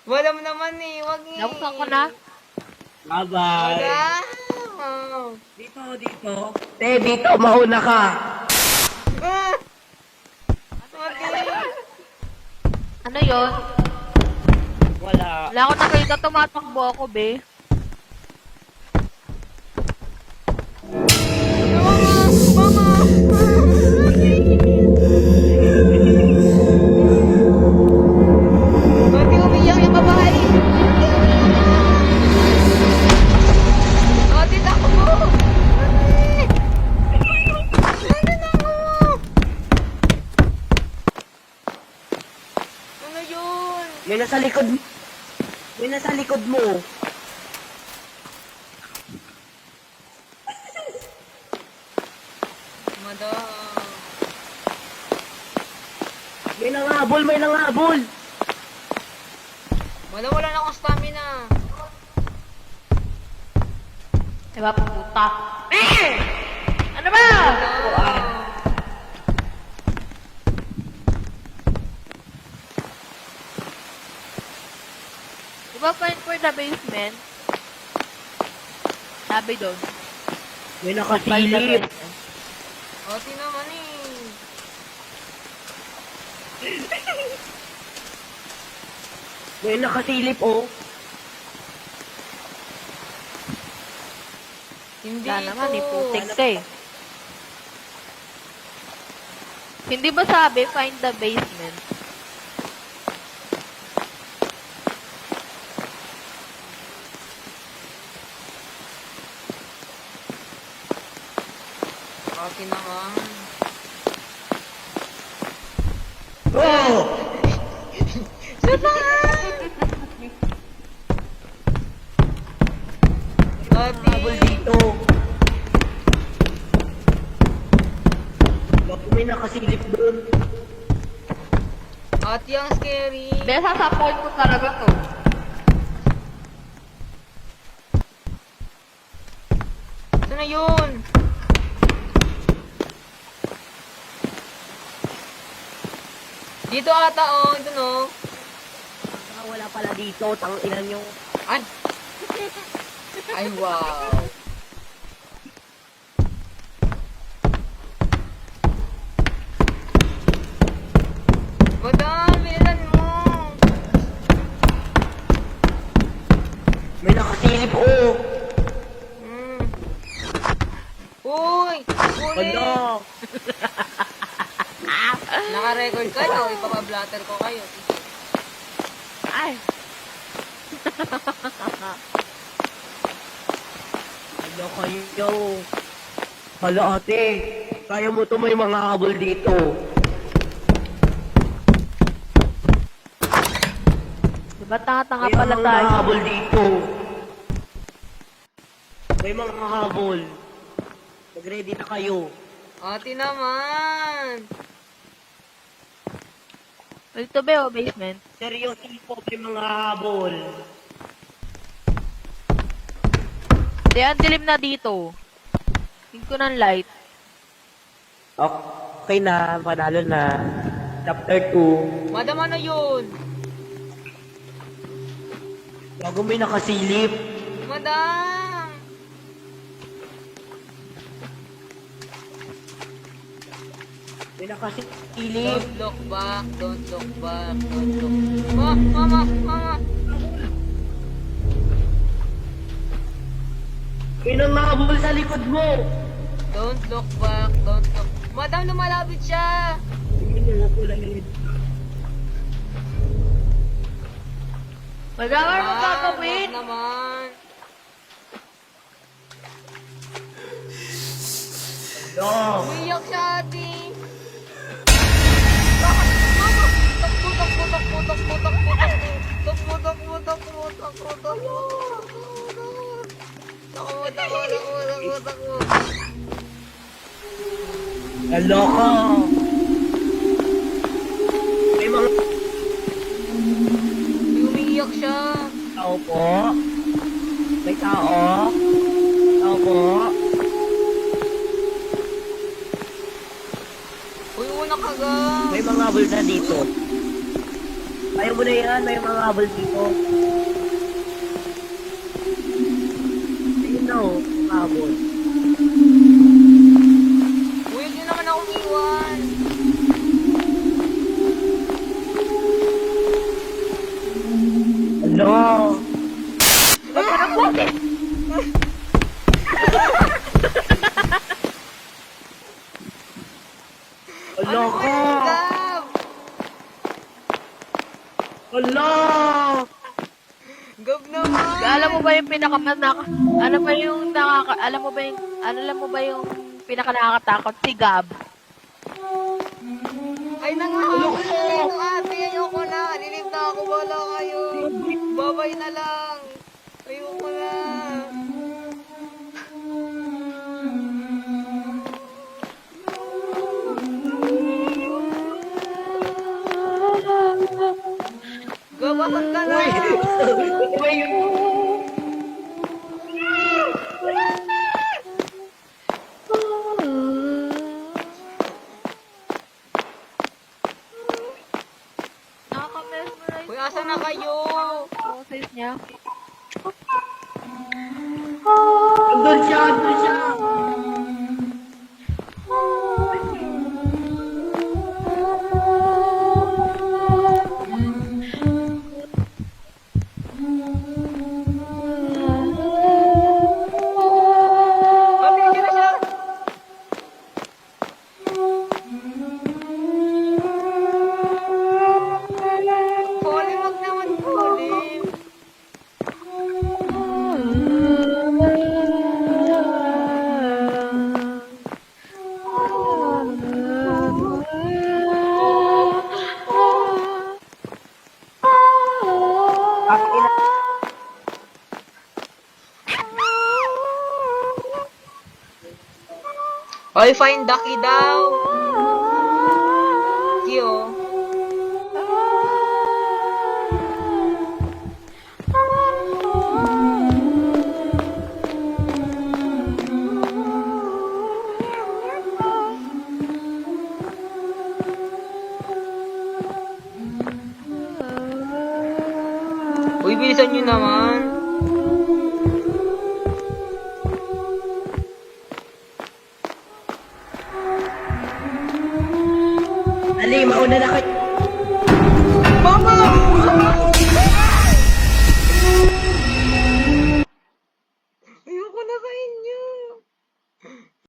Wala mo naman eh, wag eh. Nakuha ko na. Bye-bye. Wala. Dito. Dito, mauna ka. Ah! Wag eh. Ano yun? Wala. Wala ko nakita, tumatakbo ako, be. Bakit umiyak yung babae? Bakit ako mo? Bakit ako? Ano yun? May nasa likod. May nasa likod mo. Madam. May nangahabol, may nangahabol. Wala na akong stamina. Diba, puta? Ano ba? Diba, find for the basement? Sabi doon. May Find the nakasilip. basement. Oti naman eh. May nakasilip, oh. Hindi Wala naman, ito. iputik ka eh. Hindi ba sabi, find the basement? Oti naman. Oh! Oti. Habol dito. Naku, may nakasilip doon. Oti ang scary. Be, sasapon ko talaga to. Ito na yun. Dito ata oh. Ito no. Ah, wala pala dito. Tanginan yung... Ay. Ay wow. Madam, bilisan mo. May nakasilip, oh. Hmm. Uy! Uli! Ano? Naka-record kayo. Ipapablatter ko kayo. Ay! Ano kayo? Hala ate, kaya mo to, may mga habol dito. Diba tanga-tanga May pala mga tayo? habol dito. May mga habol. Mag-ready na kayo. Ate naman. Dito be, o basement? Seryoso po, may mga habol. Di, ang dilim na dito. Tingin ko ng light. Okay na, panalo na. Chapter 2. Madam, ano yun? Bago may nakasilip. Madam! May nakasilip. Don't look back. Don't look back. Don't look... Mama! Mama! May nangahabol sa likod mo. Don't look back. Don't look... Madam, lumalapit siya! Hindi ko lang yun. Madama mo Wag gagawin? naman. No. Umiyak siya, ate. Mama! Takbo, takbo, takbo, takbo, takbo, takbo. Takbo, takbo, takbo, takbo, takbo. Takbo, takbo, takbo, takbo, takbo. Naloko. May mga May umiiyak siya. tao po. May tao. Tao po. Uy, una ka ga. May mga bulsa dito. Kaya mo na yan, may mga habol dito. Ayun na oh, habol. Huwag niyo naman akong iwan. Ano? Ano Ano ba ka? yan, Gab? Ala! Gab naman. Alam mo ba yung alam mo yung alam mo ba yung pinaka nakakatakot si Gab? Ay, nangahabol na dito, ate. Ayoko na. Lilim na ako. Wala kayo. Babay na lang. Ayoko na. Gabasan ka na. Uy! Nakaka-mesmerize Uy, asa na kayo? boses niya. Andun siya! Andun siya! Pati na siya. Colin, wag naman, Colin. Akin na. Oy, find Ducky daw. Kyo. Uy, bilisan nyo naman. Ali, mauna na kayo. Mama! Mama!